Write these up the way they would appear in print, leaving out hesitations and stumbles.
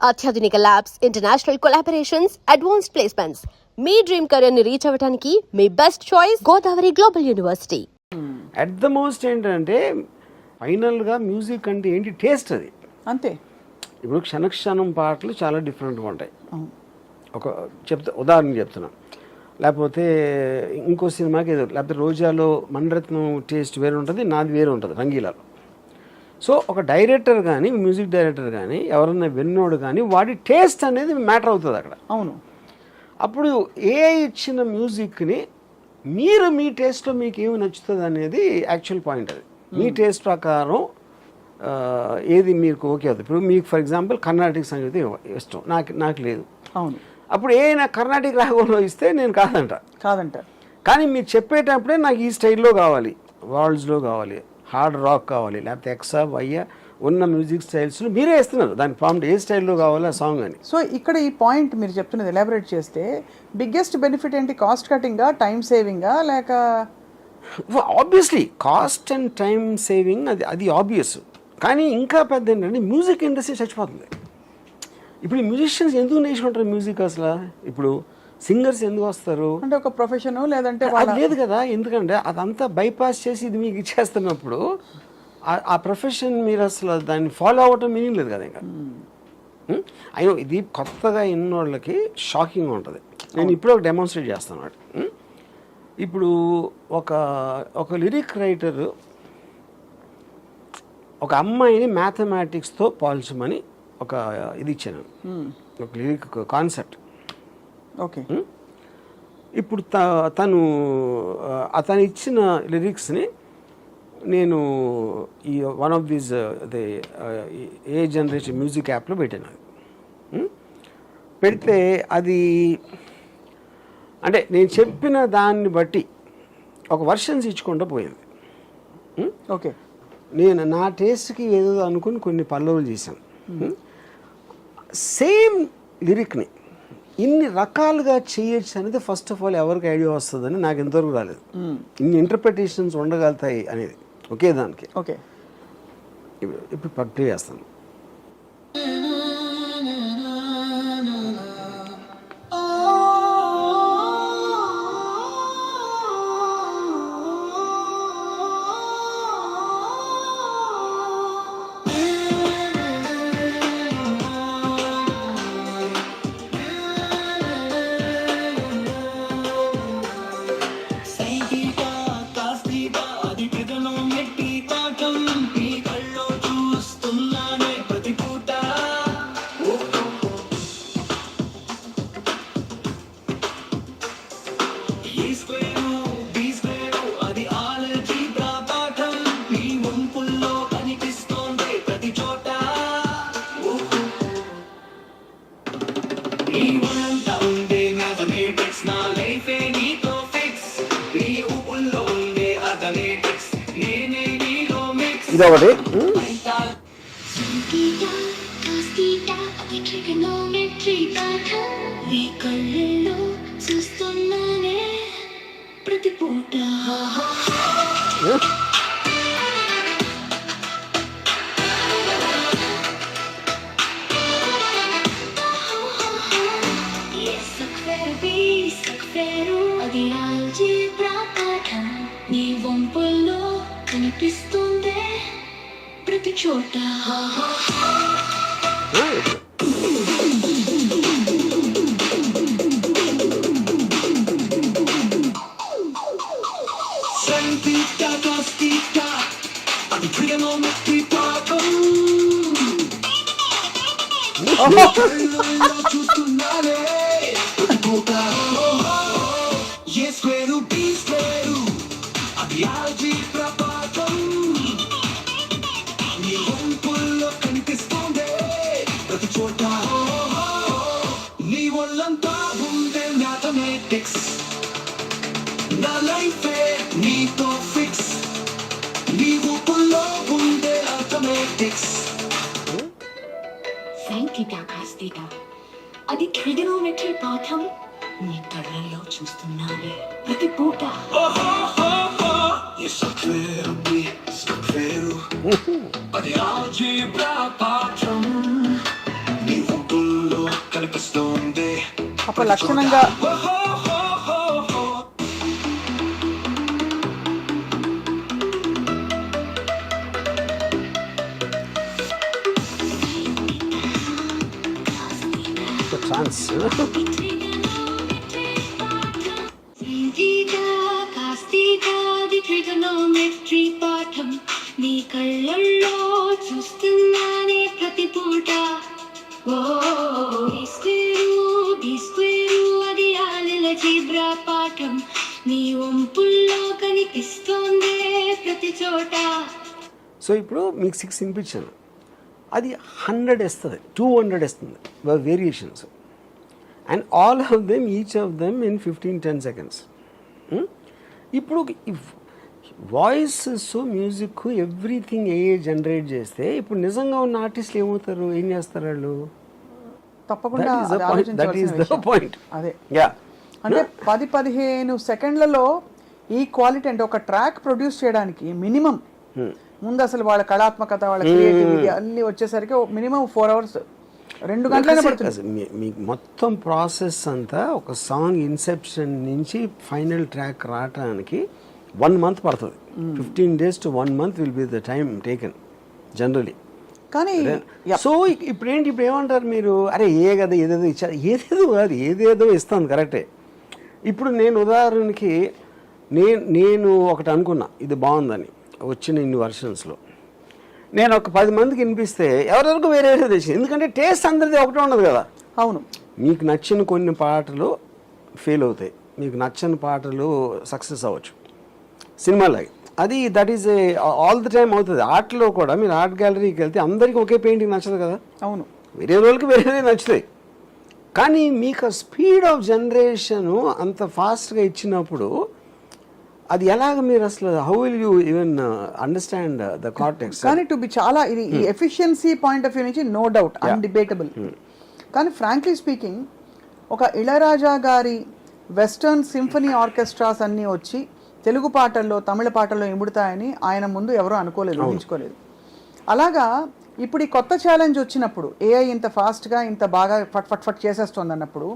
అత్యాధునిక labs, international collaborations, advanced placements. మీ dream career ని రీచ్ అవ్వడానికి మీ best choice Godavari global university. At the most ఏంటంటే ఫైనల్గా మ్యూజిక్ అంటే ఏంటి, టేస్ట్ అది అంతే. ఇప్పుడు క్షణక్షణం పాటలు చాలా డిఫరెంట్గా ఉంటాయి. ఉదాహరణ చెప్తున్నా, లేకపోతే ఇంకో సినిమాకి ఏదో, లేకపోతే రోజాలో మణిరత్నం టేస్ట్ వేరే ఉంటుంది, నాది వేరే ఉంటుంది రంగీలాలో. సో ఒక డైరెక్టర్ కానీ, మ్యూజిక్ డైరెక్టర్ కానీ, ఎవరన్నా విన్నోడు కానీ, వాడి టేస్ట్ అనేది మ్యాటర్ అవుతుంది అక్కడ. అవును. అప్పుడు ఏ ఇచ్చిన మ్యూజిక్ని మీరు మీ టేస్ట్లో మీకు ఏమి నచ్చుతుంది అనేది యాక్చువల్ పాయింట్. అది మీ టేస్ట్ ప్రకారం ఏది మీకు ఓకే అవుతుంది. ఇప్పుడు మీకు ఫర్ ఎగ్జాంపుల్ కర్ణాటక సంగీతం ఇష్టం, నాకు లేదు. అవును. అప్పుడు కర్ణాటక రాగంలో ఇస్తే నేను కాదంట. కానీ మీరు చెప్పేటప్పుడే నాకు ఈ స్టైల్లో కావాలి, వాల్డ్స్లో కావాలి, హార్డ్ రాక్ కావాలి, లేకపోతే ఎక్సా వయ్య ఉన్న మ్యూజిక్ స్టైల్స్లో మీరే ఇస్తున్నారు దాని ప్రాంప్ట్ ఏ స్టైల్లో కావాలి ఆ సాంగ్ అని. సో ఇక్కడ ఈ పాయింట్ మీరు చెప్తున్నది ఎలాబరేట్ చేస్తే బిగ్గెస్ట్ బెనిఫిట్ ఏంటి? కాస్ట్ కటింగా, టైం సేవింగా, లేక? Obviously cost and time saving, అది ఆబ్వియస్. కానీ ఇంకా పెద్ద ఏంటంటే మ్యూజిక్ ఇండస్ట్రీ చచ్చిపోతుంది. ఇప్పుడు ఈ మ్యూజిషియన్స్ ఎందుకు నేర్చుకుంటారు మ్యూజిక్ అసలు? ఇప్పుడు సింగర్స్ ఎందుకు వస్తారు అంటే ఒక ప్రొఫెషన్, లేదంటే అది లేదు కదా. ఎందుకంటే అదంతా బైపాస్ చేసి ఇది మీకు ఇచ్చేస్తున్నప్పుడు ఆ ప్రొఫెషన్ మీరు అసలు దాన్ని ఫాలో అవ్వటం మీనింగ్ లేదు కదా ఇంకా. అయినా ఇది కొత్తగా ఇన్నోళ్ళకి షాకింగ్గా ఉంటుంది. నేను ఇప్పుడు ఒక డెమాన్స్ట్రేట్ చేస్తాను అన్నమాట. ఇప్పుడు ఒక లిరిక్ రైటర్ ఒక అమ్మాయిని మ్యాథమెటిక్స్తో పోల్చమని ఒక ఇది ఇచ్చాను, ఒక లిరిక్ కాన్సెప్ట్. ఓకే. ఇప్పుడు అతను ఇచ్చిన లిరిక్స్ని నేను ఈ one of these A generation music యాప్లో పెట్టాను. అది పెడితే అది అంటే నేను చెప్పిన దాన్ని బట్టి ఒక వర్షన్స్ ఇచ్చుకుంటూ పోయింది. ఓకే. నేను నా టేస్ట్కి ఏదో అనుకుని కొన్ని పల్లవులు చేశాను. సేమ్ లిరిక్ని ఇన్ని రకాలుగా చేయొచ్చు అనేది ఫస్ట్ ఆఫ్ ఆల్ ఎవరికి ఐడియా వస్తుందని నాకు ఎంతవరకు రాలేదు. ఇన్ని ఇంటర్ప్రిటేషన్స్ ఉండగలుగుతాయి అనేది ఒకే దానికి. ఓకే. ఇప్పుడు ప్లే చేస్తాను. ఇదొకటి. కనిపిస్తుంది ప్రతి చోట. అది ట్రిగనోమెట్రీ పాఠం నీ కళ్ళల్లో చూస్తున్నానే ప్రతి పూట. అది ఆల్జీబ్రా పాఠం నీ కనిపిస్తుంది. అప్పుడు లక్షణంగా ఛాన్స్ ఈజీగా కాస్తిగా అది ట్రిగనోమెట్రీ పాఠం నీ కళ్ళల్లో చూస్తున్నానే ప్రతి పూట ఓ స్క్వేరు అది ఆల్జీబ్రా పాఠం నీ వంపుల్లో కనిపిస్తోందే ప్రతి చోట. సో ఇప్పుడు మీకు 6 వినిపించాను, అది 100 ఇస్తుంది, 200 ఇస్తుంది variations, and all of them each of them in 15-10 seconds. ఇప్పుడు వాయిస్ మ్యూజిక్ ఎవ్రీథింగ్ జనరేట్ చేస్తే ఇప్పుడు నిజంగా ఉన్న ఆర్టిస్టులు ఏమవుతారు, ఏం చేస్తారు వాళ్ళు? తప్పకుండా That is the అది point. That ఆలోచించవలసిన is the విషయం. point. అదే Yeah. అంటే 10-15 సెకండ్లలో ఈ క్వాలిటీ అంటే ఒక ట్రాక్ ప్రొడ్యూస్ చేయడానికి మినిమం ముందు అసలు వాళ్ళ కళాత్మకత వాళ్ళ క్రియేటివిటీ అన్ని వచ్చేసరికి మినిమం 4 hours 2 గంటలైనా పడుతుంది. మీకు మొత్తం ప్రాసెస్ అంతా ఒక సాంగ్ ఇన్సెప్షన్ నుంచి ఫైనల్ ట్రాక్ రావడానికి 1 month పడుతుంది. 15 days to 1 month will be the time taken generally. కానీ సో ఇప్పుడు ఏమంటారు మీరు, అరే కదా ఏదేదో ఇచ్చారు, ఏదేదో కాదు, ఏదేదో ఇస్తాను కరెక్టే. ఇప్పుడు నేను ఉదాహరణకి నేను ఒకటి అనుకున్నా ఇది బాగుందని, వచ్చిన ఇన్ని వర్షన్స్లో నేను ఒక 10 మందికి వినిపిస్తే ఎవరెవరికి వేరే వేరే తెచ్చింది, ఎందుకంటే టేస్ట్ అందరిది ఒకటే ఉండదు కదా. అవును, మీకు నచ్చిన కొన్ని పాటలు ఫెయిల్ అవుతాయి, మీకు నచ్చని పాటలు సక్సెస్ అవ్వచ్చు సినిమాలాగే. అది that is all the time అవుతుంది. ఆర్ట్లో కూడా మీరు ఆర్ట్ గ్యాలరీకి వెళ్తే అందరికీ ఒకే పెయింటింగ్ నచ్చదు కదా, అవును, వేరే వాళ్ళకి వేరే నచ్చుతాయి. కానీ మీకు స్పీడ్ ఆఫ్ జనరేషను అంత ఫాస్ట్గా ఇచ్చినప్పుడు అది ఎలాగ మీరు అసలు how will you even understand the context? కానీ టు బి చాలా ఇది ఈ ఎఫిషియన్సీ పాయింట్ ఆఫ్ వ్యూ నుంచి నో డౌట్ అన్డిబేటబుల్. కానీ ఫ్రాంక్లీ స్పీకింగ్ ఒక ఇళయరాజా గారి వెస్టర్న్ సింఫనీ ఆర్కెస్ట్రాస్ అన్నీ వచ్చి తెలుగు పాటల్లో తమిళ పాటల్లో ఇముడుతాయని ఆయన ముందు ఎవరూ అనుకోలేదు, ఊహించుకోలేదు. అలాగా ఇప్పుడు ఈ కొత్త ఛాలెంజ్ వచ్చినప్పుడు ఏఐ ఇంత ఫాస్ట్గా ఇంత బాగా ఫట్ చేసేస్తుంది అన్నప్పుడు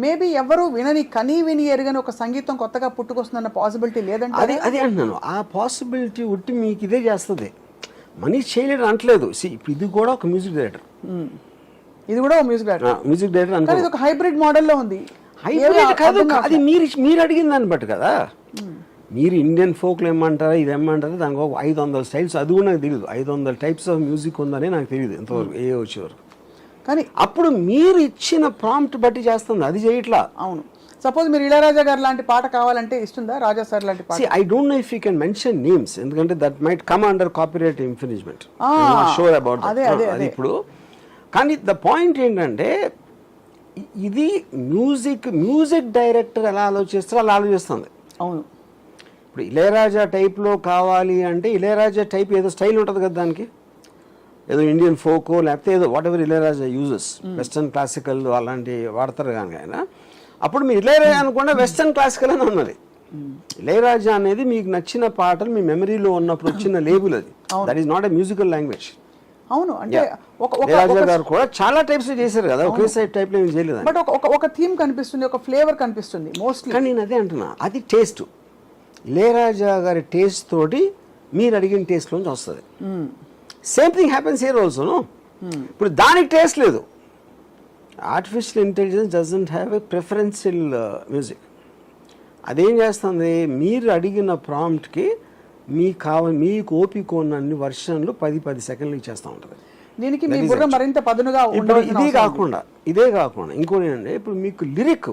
మేబీ ఎవరు విని ఎరగని ఒక సంగీతం కొత్తగా పుట్టుకొస్తుందన్న పాసిబిలిటీ లేదంటే అదే అంటున్నాను. ఆ పాసిబిలిటీ ఉట్టి మీకు ఇదే చేస్తుంది, మనీష్ చేయలేడు అంటలేదు. ఇప్పుడు ఇది కూడా ఒక మ్యూజిక్ డైరెక్టర్, ఇది కూడా మ్యూజిక్ డైరెక్టర్ అంటే ఇది ఒక హైబ్రిడ్ మోడల్లో ఉంది. హైబ్రిడ్ కాదు, అది మీరు అడిగిన దాన్ని బట్టి కదా. మీరు ఇండియన్ ఫోక్లో ఏమంటారా ఇది ఏమంటారా, దానికి ఒక 500 స్టైల్స్, అది కూడా నాకు తెలియదు. 500 types ఆఫ్ మ్యూజిక్ ఉందని నాకు తెలియదు ఇంతవరకు ఏ వచ్చేవరకు. కానీ అప్పుడు మీరు ఇచ్చిన ప్రాంప్ట్ బట్టి చేస్తుంది, అది చేయట్లా. అవును, సపోజ్ మీరు ఇళయరాజా గారు లాంటి పాట కావాలంటే ఇస్తుందా, రాజా సార్ లాంటి పాట? I don't know if you can mention names, ఎందుకంటే that might come under copyright infringement. Sure about అది ఇప్పుడు. కానీ ద పాయింట్ ఏంటంటే ఇది మ్యూజిక్ డైరెక్టర్ ఎలా ఆలోచిస్తారో అలా ఆలోచిస్తుంది. అవును, ఇప్పుడు ఇళయరాజా టైప్లో కావాలి అంటే ఇళయరాజా టైప్ ఏదో స్టైల్ ఉంటుంది కదా, దానికి ఏదో ఇండియన్ ఫోకో లేకపోతే ఏదో what ever Ilaiyaraaja uses, western classical అలాంటివి వాడతారు కానీ ఆయన. అప్పుడు మీరు ఇళయరాజా అనుకుండా వెస్టర్న్ క్లాసికల్ అని అన్నది. ఇళయరాజా అనేది మీకు నచ్చిన పాటలు మీ మెమరీలో ఉన్నప్పుడు వచ్చిన లేబుల్, అది that is not a musical language. అవును, అంటే ఇళయరాజా గారు కూడా చాలా టైప్స్ చేశారు కదా, ఒకే సైడ్ టైప్ లో చేయలేదు. బట్ ఒక థీమ్ కనిపిస్తుంది, ఒక ఫ్లేవర్ కనిపిస్తుంది మోస్ట్లీ. కానీ నేను అదే అంటున్నా, అది టేస్ట్. ఇళయరాజా గారి టేస్ట్ తోటి మీరు అడిగిన టేస్ట్లోంచి వస్తుంది. Same thing happens here also. ఇప్పుడు దానికి టేస్ట్ లేదు. Artificial intelligence doesn't have a preferential music. అదేం చేస్తుంది, మీరు అడిగిన ప్రాంప్ట్కి మీకు ఓపిక ఉన్నన్ని వర్షన్లు 10 సెకండ్లు ఇచ్చేస్తూ ఉంటుంది. దీనికి మీ బుర్ర మరింత పదునుగా ఇదే కాకుండా ఇంకోటి ఏంటంటే, ఇప్పుడు మీకు లిరిక్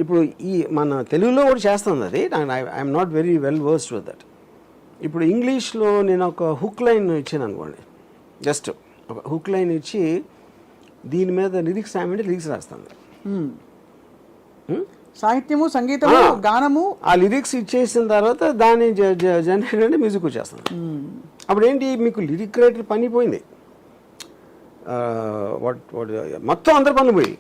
ఇప్పుడు ఈ మన తెలుగులో కూడా చేస్తుంది అది, I'm not very well versed with that. ఇప్పుడు ఇంగ్లీష్లో నేను ఒక హుక్ లైన్ ఇచ్చాను అనుకోండి, జస్ట్ ఒక హుక్ లైన్ ఇచ్చి దీని మీద లిరిక్స్ రాయమంటే లిరిక్స్ రాస్తాను. సాహిత్యము, సంగీతము, గానము, ఆ లిరిక్స్ ఇచ్చేసిన తర్వాత దాన్ని జనరేట్ అంటే మ్యూజిక్ వచ్చేస్తాను. అప్పుడు ఏంటి, మీకు లిరిక్ రైటర్ పని పోయింది, మొత్తం అందరి పనులు పోయి.